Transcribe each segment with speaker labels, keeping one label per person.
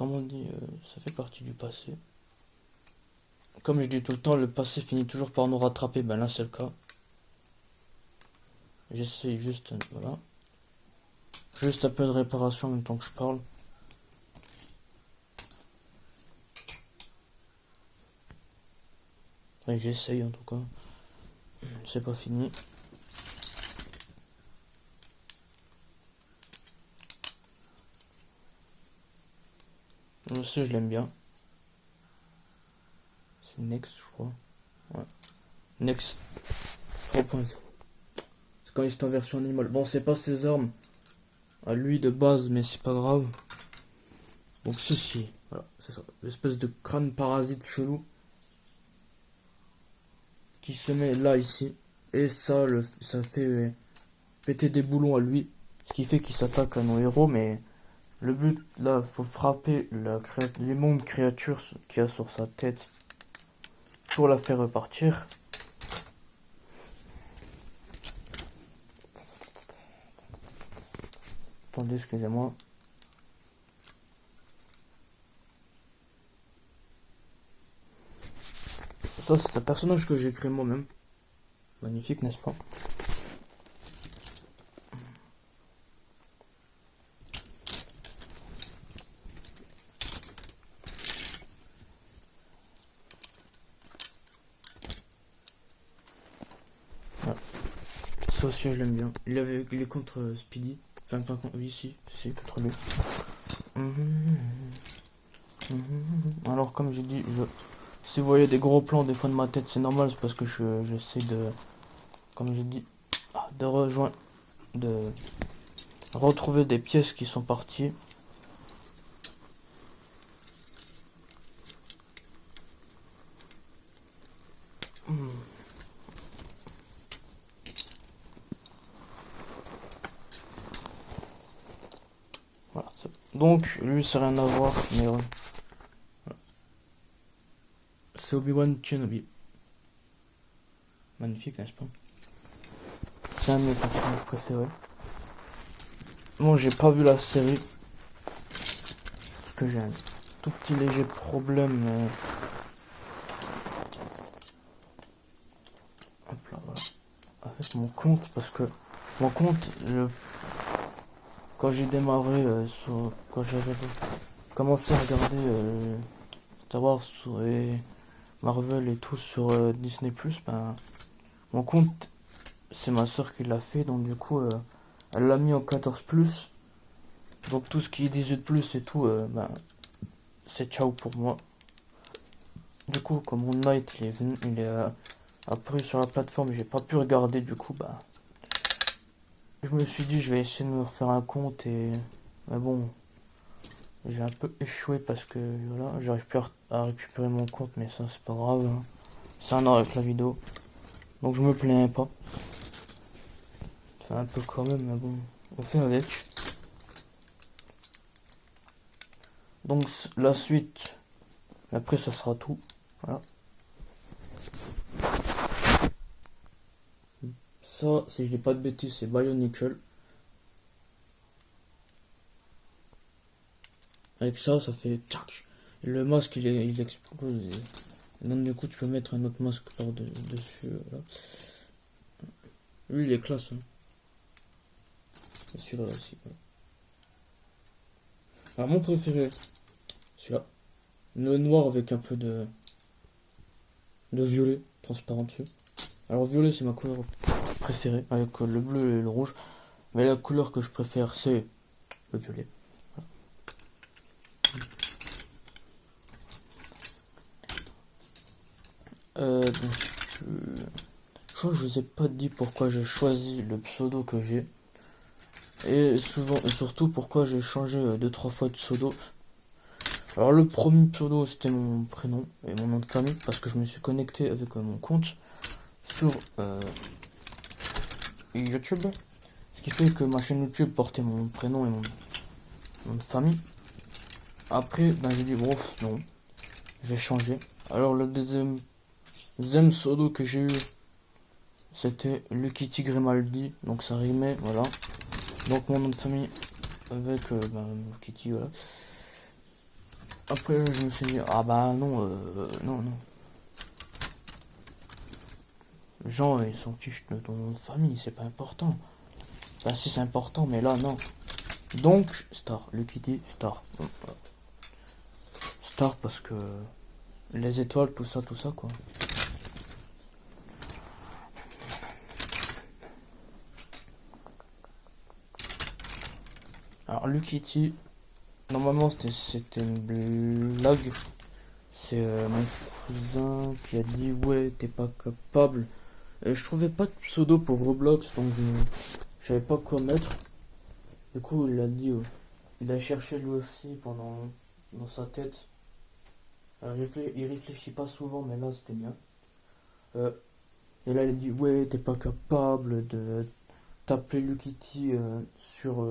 Speaker 1: comme on dit, ça fait partie du passé. Comme je dis tout le temps, le passé finit toujours par nous rattraper. Ben là, c'est le cas. J'essaie juste, voilà. Juste un peu de réparation en même temps que je parle. Et j'essaye en tout cas. C'est pas fini. Je sais, je l'aime bien. C'est Next, je crois. Ouais. Next 3.0. C'est quand il est en version animale. Bon, c'est pas ses armes à lui de base, mais c'est pas grave. Donc ceci, voilà, c'est ça. L'espèce de crâne parasite chelou qui se met là, ici. Et ça, ça fait péter des boulons à lui. Ce qui fait qu'il s'attaque à nos héros, mais le but, là, faut frapper l'immonde créature qu'il y a sur sa tête pour la faire repartir. Attendez, excusez-moi. Ça, c'est un personnage que j'ai créé moi-même. Magnifique, n'est-ce pas? Voilà. Ça aussi, je l'aime bien. Il est contre Speedy. Enfin, pas contre... Oui, si, contre lui. Alors, comme j'ai dit, si vous voyez des gros plans des fois de ma tête, c'est normal, c'est parce que j'essaie de, comme j'ai dit, de retrouver des pièces qui sont parties. Voilà. Donc, lui, c'est rien à voir, mais ouais. C'est Obi-Wan Kenobi. Magnifique, n'est-ce pas? C'est un de mes personnages préférés. Bon, j'ai pas vu la série. Parce que j'ai un tout petit léger problème. Hop là, voilà. Avec mon compte, parce que mon compte, quand j'ai démarré, quand j'ai commencé à regarder Star Wars et Marvel et tout sur Disney+, ben, mon compte, c'est ma soeur qui l'a fait, donc du coup, elle l'a mis en 14+. Donc tout ce qui est 18+ et tout, ben, c'est ciao pour moi. Du coup, comme Moon Knight, il est apparu sur la plateforme, j'ai pas pu regarder, du coup, bah, je me suis dit, je vais essayer de me refaire un compte mais bon, j'ai un peu échoué parce que voilà, j'arrive plus à récupérer mon compte, mais ça c'est pas grave, hein. C'est un an avec la vidéo, donc je me plains pas. Enfin un peu quand même, mais bon, on fait avec. Donc la suite, après ça sera tout, voilà. Ça, si je dis pas de bêtises, c'est Bionicle. Avec ça, ça fait tchac. Le masque, il explose. Donc du coup, tu peux mettre un autre masque dessus. Voilà. Lui, il est classe. Hein. Celui-là aussi. Voilà. Alors, mon préféré, celui-là. Le noir avec un peu de violet transparent dessus. Alors, violet, c'est ma couleur préférée, avec le bleu et le rouge. Mais la couleur que je préfère, c'est le violet. Je crois que je vous ai pas dit pourquoi j'ai choisi le pseudo que j'ai. Et surtout pourquoi j'ai changé 2-3 fois de pseudo. Alors le premier pseudo c'était mon prénom et mon nom de famille parce que je me suis connecté avec mon compte sur YouTube. Ce qui fait que ma chaîne YouTube portait mon prénom et mon nom de famille. Après ben, j'ai dit bon non, je vais changer. Alors le deuxième pseudo que j'ai eu c'était Lucky Grimaldi, donc ça rimait, voilà. Donc mon nom de famille avec Kitty, voilà. Après, je me suis dit, ah bah non, non, non. Les gens, ils s'en fichent de ton nom de famille, c'est pas important. Enfin, si c'est important, mais là, non. Donc, Star, Lucky Star. Donc, voilà. Star parce que les étoiles, tout ça, quoi. Alors, Lucky, normalement, c'était une blague. C'est mon cousin qui a dit, ouais, t'es pas capable. Et je trouvais pas de pseudo pour Roblox, donc je savais pas quoi mettre. Du coup, il a dit, il a cherché lui aussi pendant dans sa tête. Il réfléchit pas souvent, mais là c'était bien. Euh, et là, il a dit, ouais, t'es pas capable de t'appeler Lukiti sur.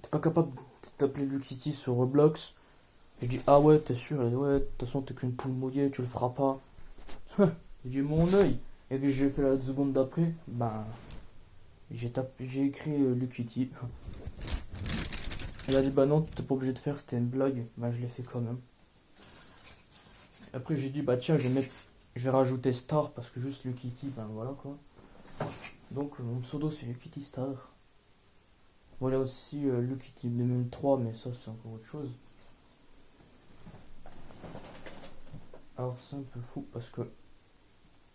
Speaker 1: T'es pas capable de t'appeler Lukiti sur Roblox. Je dis, ah ouais, t'es sûr? Il a dit, ouais, de toute façon, t'es qu'une poule mouillée, tu le feras pas. J'ai mon œil. Et puis j'ai fait la seconde d'après, ben, j'ai écrit Lukiti. Il a dit, bah non, t'es pas obligé de faire, c'était une blague. Ben, je l'ai fait quand même. Après, j'ai dit, bah tiens, je vais rajouter Star parce que juste Lukiti, ben voilà quoi. Donc, mon pseudo c'est Lukiti Star. Voilà aussi Lukiti 2003, mais ça c'est encore autre chose. Alors, c'est un peu fou parce que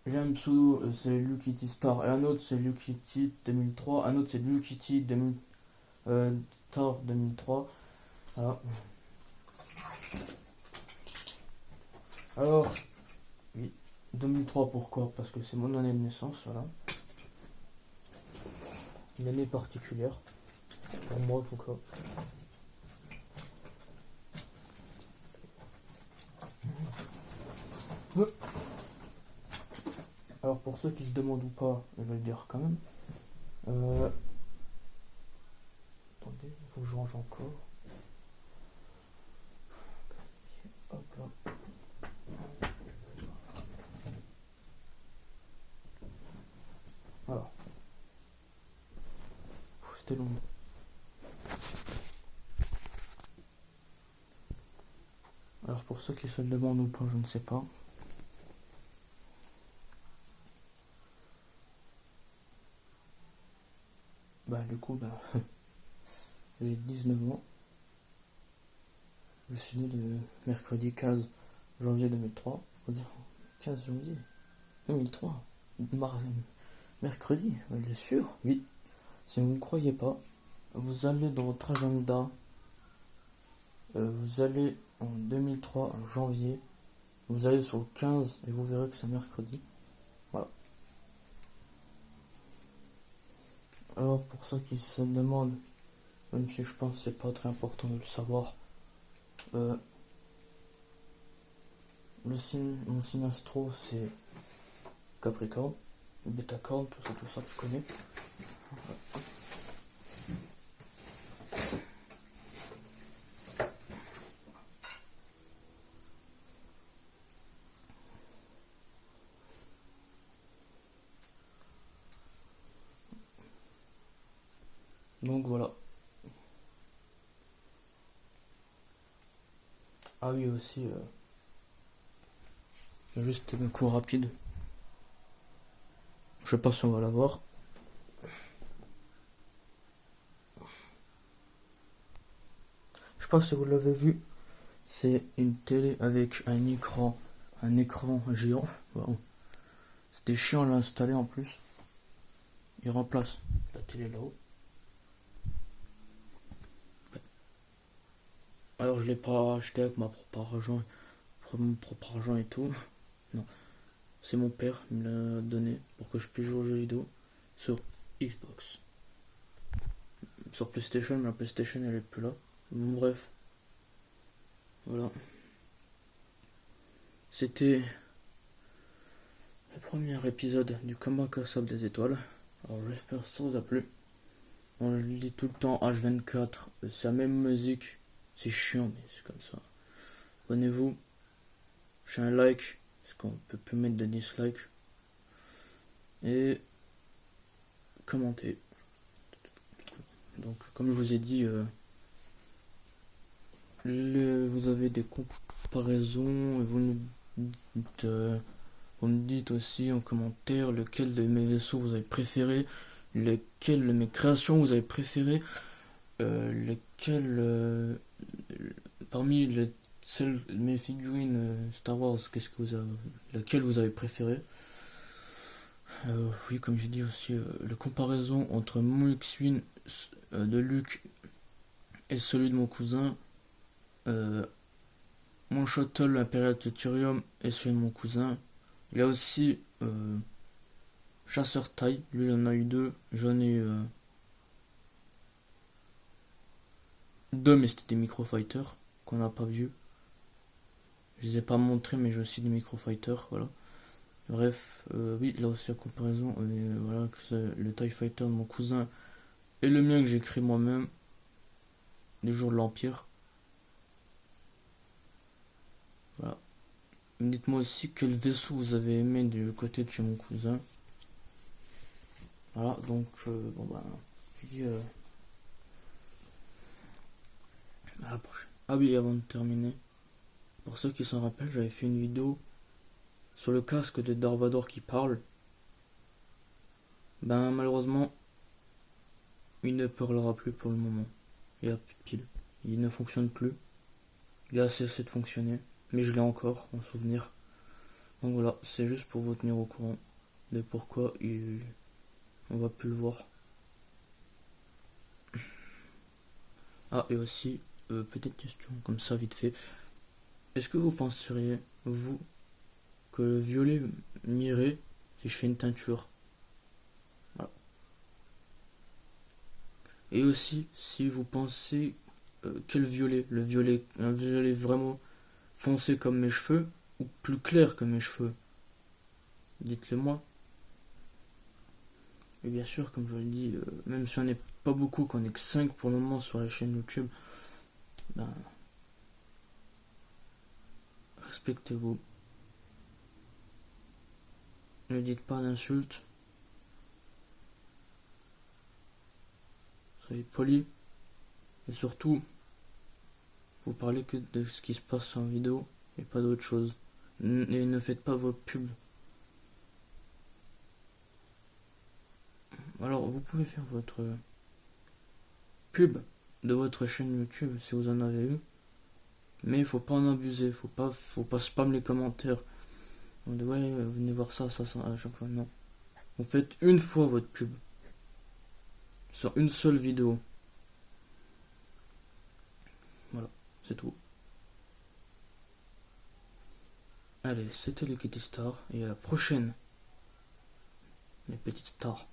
Speaker 1: j'ai un pseudo, c'est Lukiti Star, et un autre c'est Lukiti 2003, un autre c'est Lukiti 2000, Star 2003. Voilà. Alors, oui, 2003 pourquoi? Parce que c'est mon année de naissance, voilà. Une année particulière, pour moi en tout cas. Alors pour ceux qui se demandent ou pas, je vais le dire quand même. Attendez, il faut que je range encore. Hop là. Voilà. C'était long. Alors pour ceux qui se le demandent ou pas, je ne sais pas. Bah du coup, bah, j'ai 19 ans. Je suis né le mercredi 15 janvier 2003. Faut dire 15 janvier 2003. Mercredi, bien sûr, oui. Si vous ne croyez pas, vous allez dans votre agenda, vous allez en 2003, en janvier, vous allez sur le 15 et vous verrez que c'est mercredi. Voilà. Alors pour ceux qui se demandent, même si je pense que c'est pas très important de le savoir, euh, mon signe astro c'est Capricorne, Bêta-Corne, tout ça tu connais. Donc voilà. Ah oui aussi, juste un coup rapide. Je sais pas si on va l'avoir. Je sais pas si vous l'avez vu. C'est une télé avec un écran géant. Wow. C'était chiant à l'installer en plus. Il remplace la télé là-haut. Alors je l'ai pas acheté avec mon propre argent et tout. Non, c'est mon père qui me l'a donné pour que je puisse jouer aux jeux vidéo sur Xbox. Sur PlayStation, mais la PlayStation elle est plus là. Bon, bref, voilà. C'était le premier épisode du combat cassable des étoiles. Alors j'espère que ça vous a plu. On le dit tout le temps H24, c'est la même musique. C'est chiant, mais c'est comme ça. Abonnez-vous, j'ai un like, parce qu'on peut plus mettre de dislike. Et commentez. Donc, comme je vous ai dit, vous avez des comparaisons, et vous me dites aussi en commentaire lequel de mes vaisseaux vous avez préféré, lequel de mes créations vous avez préféré, lequel parmi mes figurines Star Wars, laquelle vous avez préféré. Oui, comme j'ai dit aussi, la comparaison entre mon X-Wing de Luke et celui de mon cousin, mon Shuttle Imperial Deuterium et celui de mon cousin. Il y a aussi Chasseur Taille, lui il en a eu deux, j'en ai eu deux, mais c'était des microfighters qu'on n'a pas vu. Je les ai pas montrés, mais j'ai aussi des microfighters, voilà. Bref, oui, là aussi la comparaison, voilà, que c'est le TIE Fighter de mon cousin et le mien que j'ai créé moi-même, des jours de l'Empire. Voilà. Dites-moi aussi quel vaisseau vous avez aimé du côté de chez mon cousin. Voilà, donc, bon bah, je dis à la prochaine. Ah oui, avant de terminer, pour ceux qui s'en rappellent, j'avais fait une vidéo sur le casque de Darth Vader qui parle. Ben, malheureusement, il ne parlera plus pour le moment. Il a plus de piles. Il ne fonctionne plus. Il a cessé de fonctionner. Mais je l'ai encore en souvenir. Donc voilà, c'est juste pour vous tenir au courant de pourquoi on va plus le voir. Ah, et aussi, petite question, comme ça, vite fait. Est-ce que vous penseriez, vous, que le violet m'irait si je fais une teinture? Voilà. Et aussi, si vous pensez quel violet, un violet vraiment foncé comme mes cheveux, ou plus clair que mes cheveux, dites-le moi. Et bien sûr, comme je l'ai dit, même si on n'est pas beaucoup, qu'on n'est que 5 pour le moment sur la chaîne YouTube, ben, respectez-vous. Ne dites pas d'insultes. Soyez polis. Et surtout, vous parlez que de ce qui se passe en vidéo et pas d'autre chose. Et ne faites pas vos pubs. Alors, vous pouvez faire votre pub de votre chaîne YouTube si vous en avez eu. Mais il faut pas en abuser. Faut pas spam les commentaires. On dit ouais, venez voir ça à chaque fois. Non. Vous faites une fois votre pub. Sur une seule vidéo. Voilà, c'est tout. Allez, c'était les Kitty Stars et à la prochaine, mes petites stars.